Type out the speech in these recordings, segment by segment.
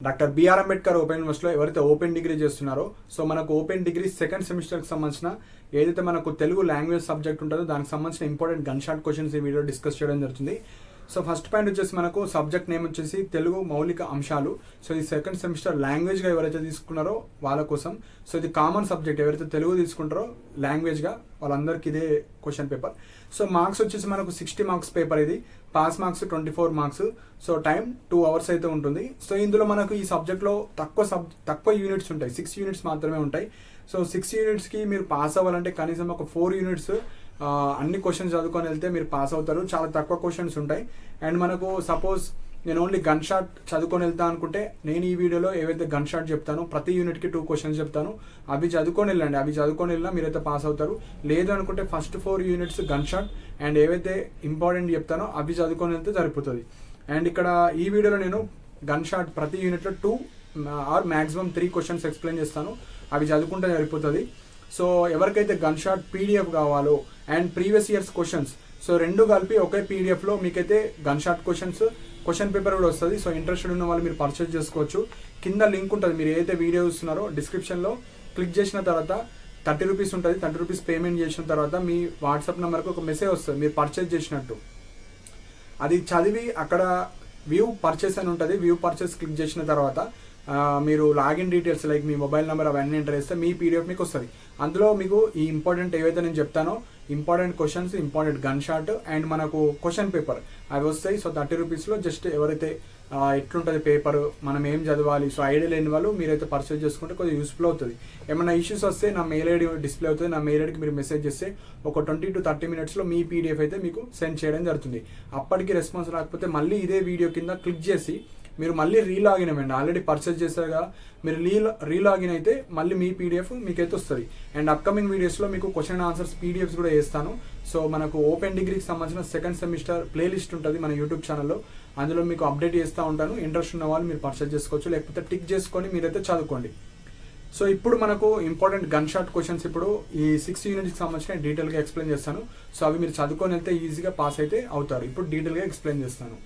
Doctor BR Ambedkar open యూనివర్సిటీలో ఎవరైతే open degree చేస్తున్నారో సో మనకు ఓపెన్ డిగ్రీ సెకండ్ సెమిస్టర్కి సంబంధించిన ఏదైతే మనకు తెలుగు లాంగ్వేజ్ సబ్జెక్ట్ ఉంటుందో దానికి సంబంధించిన ఇంపార్టెంట్ గన్ షాట్ క్వశ్చన్స్ ఈ వీడియో డిస్కస్ చేయడం జరుగుతుంది. సో ఫస్ట్ పాయింట్ వచ్చేసి మనకు సబ్జెక్ట్ నేమ్ వచ్చేసి తెలుగు మౌలిక అంశాలు. సో ఇది సెకండ్ సెమిస్టర్ లాంగ్వేజ్గా ఎవరైతే తీసుకున్నారో వాళ్ళ కోసం. సో ఇది కామన్ సబ్జెక్ట్, ఎవరైతే తెలుగు తీసుకుంటారో లాంగ్వేజ్గా వాళ్ళందరికీ ఇదే క్వశ్చన్ పేపర్. సో మార్క్స్ వచ్చేసి మనకు 60 మార్క్స్ పేపర్, ఇది pass marks 24 marks. So time 2 hours అయితే ఉంటుంది. సో ఇందులో మనకు ఈ సబ్జెక్ట్లో తక్కువ యూనిట్స్ ఉంటాయి, 6 యూనిట్స్ మాత్రమే ఉంటాయి. సో 6 యూనిట్స్కి మీరు పాస్ అవ్వాలంటే కనీసం ఒక 4 యూనిట్స్ అన్ని క్వశ్చన్స్ చదువుకొని వెళ్తే మీరు పాస్ అవుతారు. చాలా తక్కువ క్వశ్చన్స్ ఉంటాయి. అండ్ మనకు సపోజ్ నేను ఓన్లీ గన్ షాట్ చదువుకొని వెళ్తా అనుకుంటే నేను ఈ వీడియోలో ఏవైతే గన్ షాట్ చెప్తానో ప్రతి యూనిట్కి 2 క్వశ్చన్స్ చెప్తాను, అవి చదువుకొని వెళ్ళండి. అవి చదువుకొని వెళ్ళినా మీరైతే పాస్ అవుతారు. లేదు అనుకుంటే first 4 units gun shot and ఏవైతే ఇంపార్టెంట్ చెప్తానో అవి చదువుకొని వెళ్తే సరిపోతుంది. అండ్ ఇక్కడ ఈ వీడియోలో నేను గన్ షాట్ ప్రతి యూనిట్లో 2 ఆర్ మ్యాక్సిమం 3 క్వశ్చన్స్ ఎక్స్ప్లెయిన్ చేస్తాను, అవి చదువుకుంటే సరిపోతుంది. సో ఎవరికైతే గన్ షాట్ పీడిఎఫ్ కావాలో and previous years questions, so రెండు కలిపి ఒకే పీడిఎఫ్లో మీకైతే గన్ షాట్ క్వశ్చన్ పేపర్ కూడా వస్తుంది. సో ఇంట్రెస్టెడ్ ఉన్న వాళ్ళు మీరు పర్చేజ్ చేసుకోవచ్చు. కింద లింక్ ఉంటుంది, మీరు ఏదైతే వీడియో చూస్తున్నారో డిస్క్రిప్షన్లో క్లిక్ చేసిన తర్వాత 30 రూపీస్ ఉంటుంది. 30 రూపీస్ పేమెంట్ చేసిన తర్వాత మీ వాట్సాప్ నెంబర్కి ఒక మెసేజ్ వస్తుంది మీరు పర్చేజ్ చేసినట్టు. అది చదివి అక్కడ వ్యూ పర్చేస్ అని ఉంటుంది, వ్యూ పర్చేస్ క్లిక్ చేసిన తర్వాత మీరు లాగిన్ డీటెయిల్స్ లైక్ మీ మొబైల్ నెంబర్ అవన్నీ ఎంటర్ చేస్తే మీ పీడిఎఫ్ మీకు వస్తుంది. అందులో మీకు ఈ ఇంపార్టెంట్ ఏవైతే నేను చెప్తానో important questions, important gun shot and మనకు క్వశ్చన్ పేపర్ అవి వస్తాయి. సో 30 రూపీస్లో జస్ట్ ఎవరైతే ఎట్లుంటుంది పేపర్, మనం ఏం చదవాలి, సో ఐడియా లేని వాళ్ళు మీరైతే పర్చేజ్ చేసుకుంటే కొద్దిగా యూస్ఫుల్ అవుతుంది. ఏమైనా ఇష్యూస్ వస్తే నా మెయిల్ ఐడి డిస్ప్లే అవుతుంది, నా మెయిల్ ఐడికి మీరు మెసేజ్ చేస్తే ఒక 20 to 30 మినిట్స్లో మీ పీడిఎఫ్ అయితే మీకు సెండ్ చేయడం జరుగుతుంది. అప్పటికి రెస్పాన్స్ రాకపోతే మళ్ళీ ఇదే వీడియో కింద క్లిక్ చేసి మీరు మళ్ళీ రీలాగిన్ అవ్వండి. ఆల్రెడీ పర్చేజ్ చేశారు కదా, మీరు రీలాగిన్ అయితే మళ్ళీ మీ పీడిఎఫ్ మీకైతే వస్తుంది. అండ్ అప్కమింగ్ వీడియోస్లో మీకు క్వశ్చన్ అండ్ ఆన్సర్స్ పీడిఎఫ్స్ కూడా వేస్తాను. సో మనకు ఓపెన్ డిగ్రీకి సంబంధించిన సెకండ్ సెమిస్టర్ ప్లేలిస్ట్ ఉంటుంది మన యూట్యూబ్ ఛానల్లో, అందులో మీకు అప్డేట్ చేస్తూ ఉంటాను. ఇంట్రెస్ట్ ఉన్న వాళ్ళు మీరు పర్చేజ్ చేసుకోవచ్చు, లేకపోతే టిక్ చేసుకొని మీరైతే చదువుకోండి. సో ఇప్పుడు మనకు ఇంపార్టెంట్ గన్ షాట్ క్వశ్చన్స్ ఇప్పుడు ఈ 6 యూనిట్స్కి సంబంధించిన డీటెయిల్గా ఎక్స్ప్లెయిన్ చేస్తాను. సో అవి మీరు చదువుకొని వెళ్తే ఈజీగా పాస్ అయితే అవుతారు. ఇప్పుడు డీటెయిల్గా ఎక్స్ప్లెయిన్ చేస్తాను.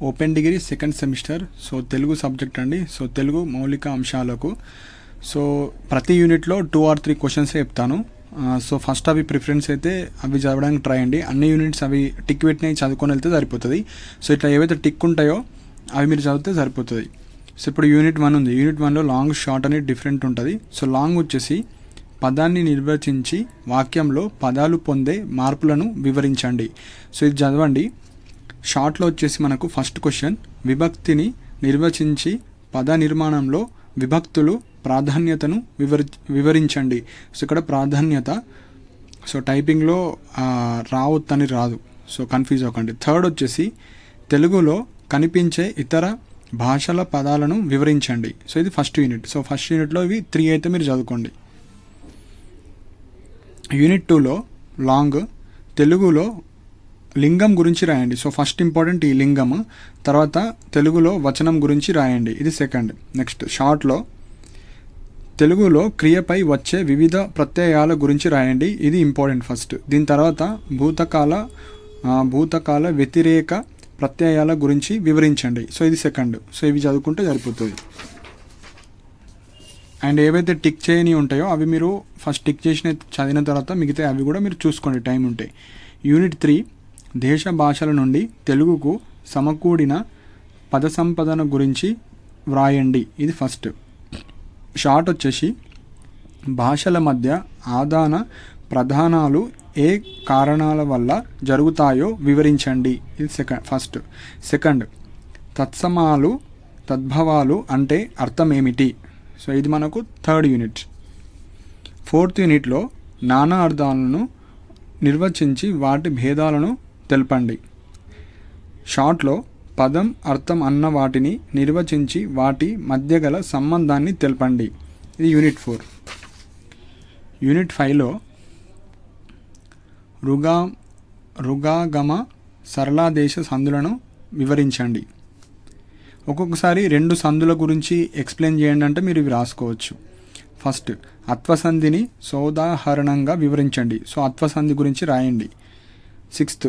Open degree second semester, so Telugu subject అండి. సో తెలుగు మౌలిక అంశాలకు సో ప్రతి యూనిట్లో 2 or 3 క్వశ్చన్స్ చెప్తాను. సో ఫస్ట్ అవి ప్రిఫరెన్స్ అయితే అవి చదవడానికి ట్రై అండి. అన్ని యూనిట్స్ అవి టిక్ పెట్టినవి చదువుకొని వెళ్తే సరిపోతుంది. సో ఇట్లా ఏవైతే టిక్ ఉంటాయో అవి మీరు చదివితే సరిపోతుంది. సో ఇప్పుడు యూనిట్ 1 ఉంది. యూనిట్ 1లో లాంగ్ షార్ట్ అనేది డిఫరెంట్ ఉంటుంది. సో లాంగ్ వచ్చేసి పదాన్ని నిర్వచించి వాక్యంలో పదాలు పొందే మార్పులను వివరించండి. సో ఇది చదవండి. షార్ట్లో వచ్చేసి మనకు ఫస్ట్ క్వశ్చన్, విభక్తిని నిర్వచించి పద నిర్మాణంలో విభక్తులు ప్రాధాన్యతను వివరించండి. సో ఇక్కడ ప్రాధాన్యత, సో టైపింగ్లో రావొత్తని రాదు, సో కన్ఫ్యూజ్ అవ్వకండి. థర్డ్ వచ్చేసి తెలుగులో కనిపించే ఇతర భాషల పదాలను వివరించండి. సో ఇది ఫస్ట్ యూనిట్. సో ఫస్ట్ యూనిట్లో ఇవి 3 అయితే మీరు చదువుకోండి. యూనిట్ 2లో లాంగ్ తెలుగులో లింగం గురించి రాయండి. సో ఫస్ట్ ఇంపార్టెంట్ ఈ లింగం, తర్వాత తెలుగులో వచనం గురించి రాయండి, ఇది సెకండ్. నెక్స్ట్ షార్ట్లో తెలుగులో క్రియపై వచ్చే వివిధ ప్రత్యయాల గురించి రాయండి, ఇది ఇంపార్టెంట్ ఫస్ట్. దీని తర్వాత భూతకాల వ్యతిరేక ప్రత్యయాల గురించి వివరించండి. సో ఇది సెకండ్. సో ఇవి చదువుకుంటే సరిపోతుంది. అండ్ ఏవైతే టిక్ చేయని ఉంటాయో అవి మీరు ఫస్ట్ టిక్ చేసిన చదివిన తర్వాత మిగతా అవి కూడా మీరు చూసుకోండి టైం ఉంటే. యూనిట్ 3 దేశ భాషల నుండి తెలుగుకు సమకూడిన పద సంపదన గురించి వ్రాయండి, ఇది ఫస్ట్. షార్ట్ వచ్చేసి భాషల మధ్య ఆదాన ప్రధానాలు ఏ కారణాల వల్ల జరుగుతాయో వివరించండి, ఇది ఫస్ట్. సెకండ్, తత్సమాలు తద్భవాలు అంటే అర్థం ఏమిటి? సో ఇది మనకు థర్డ్ యూనిట్. ఫోర్త్ యూనిట్లో నానా అర్థాలను నిర్వచించి వాటి భేదాలను తెలపండి. షార్ట్లో పదం అర్థం అన్న వాటిని నిర్వచించి వాటి మధ్య గల సంబంధాన్ని తెలపండి, ఇది యూనిట్ 4. యూనిట్ 5లో రుగాగమ సరళాదేశ సందులను వివరించండి. ఒక్కొక్కసారి 2 సందుల గురించి ఎక్స్ప్లెయిన్ చేయండి అంటే మీరు ఇవి రాసుకోవచ్చు. ఫస్ట్ అత్వసంధిని సోదాహరణంగా వివరించండి. సో అత్వసంధి గురించి రాయండి. 6th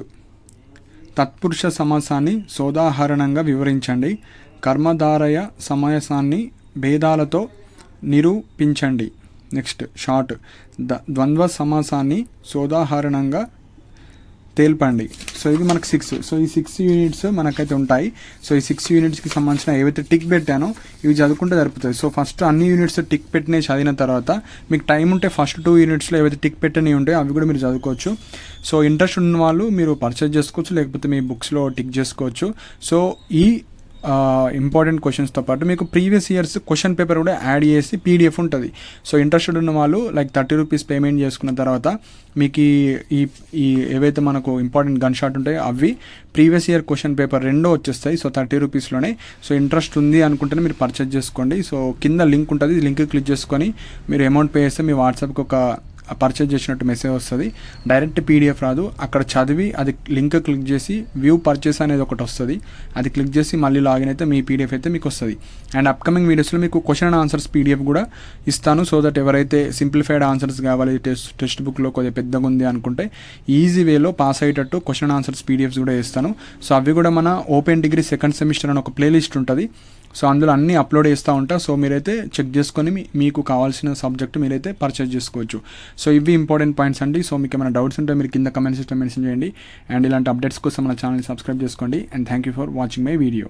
తత్పురుష సమాసాన్ని సోదాహరణంగా వివరించండి. కర్మధారయ సమాసాన్ని భేదాలతో నిరూపించండి. నెక్స్ట్ షార్ట్ ద్వంద్వ సమాసాన్ని సోదాహరణంగా తేల్పండి. సో ఇది మనకు 6. సో ఈ 6 యూనిట్స్ మనకైతే ఉంటాయి. సో ఈ 6 యూనిట్స్కి సంబంధించిన ఏవైతే టిక్ పెట్టానో ఇవి చదువుకుంటే సరిపోతుంది. సో ఫస్ట్ అన్ని యూనిట్స్ టిక్ పెట్టినవి చదివిన తర్వాత మీకు టైం ఉంటే ఫస్ట్ 2 యూనిట్స్లో ఏవైతే టిక్ పెట్టినవి ఉంటాయో అవి కూడా మీరు చదువుకోవచ్చు. సో ఇంట్రెస్ట్ ఉన్న వాళ్ళు మీరు పర్చేజ్ చేసుకోవచ్చు, లేకపోతే మీ బుక్స్లో టిక్ చేసుకోవచ్చు. సో ఈ ఇంపార్టెంట్ క్వశ్చన్స్తో పాటు మీకు ప్రీవియస్ ఇయర్స్ క్వశ్చన్ పేపర్ కూడా యాడ్ చేసి పీడిఎఫ్ ఉంటుంది. సో ఇంట్రెస్టెడ్ ఉన్న వాళ్ళు లైక్ 30 రూపీస్ పేమెంట్ చేసుకున్న తర్వాత మీకు ఈ ఏవైతే మనకు ఇంపార్టెంట్ గన్ షాట్ ఉంటాయో అవి ప్రీవియస్ ఇయర్ క్వశ్చన్ పేపర్ 2 వచ్చేస్తాయి. సో 30 రూపీస్లోనే. సో ఇంట్రెస్ట్ ఉంది అనుకుంటేనే మీరు పర్చేజ్ చేసుకోండి. సో కింద లింక్ ఉంటుంది, లింక్ క్లిక్ చేసుకొని మీరు అమౌంట్ పే చేస్తే మీ వాట్సాప్కి ఒక పర్చేజ్ చేసినట్టు మెసేజ్ వస్తుంది. డైరెక్ట్ పీడిఎఫ్ రాదు, అక్కడ చదివి అది లింక్ క్లిక్ చేసి వ్యూ పర్చేస్ అనేది ఒకటి వస్తుంది, అది క్లిక్ చేసి మళ్ళీ లాగిన్ అయితే మీ పీడిఎఫ్ అయితే మీకు వస్తుంది. అండ్ అప్కమింగ్ వీడియోస్లో మీకు క్వశ్చన్ అండ్ ఆన్సర్స్ పీడిఎఫ్ కూడా ఇస్తాను. సో దట్ ఎవరైతే సింప్లిఫైడ్ ఆన్సర్స్ కావాలి, టెక్స్ట్ బుక్లో కొద్దిగా పెద్దగా ఉంది అనుకుంటే ఈజీ వేలో పాస్ అయ్యేటట్టు క్వశ్చన్ అండ్ ఆన్సర్స్ పీడిఎఫ్స్ కూడా ఇస్తాను. సో అవి కూడా మన ఓపెన్ డిగ్రీ సెకండ్ సెమిస్టర్ అని ఒక ప్లేలిస్ట్ ఉంటుంది. సో అందులో అన్నీ అప్లోడ్ చేస్తూ ఉంటా. సో మీరైతే చెక్ చేసుకొని మీకు కావాల్సిన సబ్జెక్ట్ మీరైతే పర్చేజ్ చేసుకోవచ్చు. సో ఇవి ఇంపార్టెంట్ పాయింట్స్ అండి. సో మీకు ఏమైనా డౌట్స్ ఉంటే మీరు కింద కమెంట్ సెక్షన్లో మెన్షన్ చేయండి. అండ్ ఇలాంటి అప్డేట్స్ కోసం మన ఛానల్ని సబ్స్క్రైబ్ చేసుకోండి. And thank you for watching my video.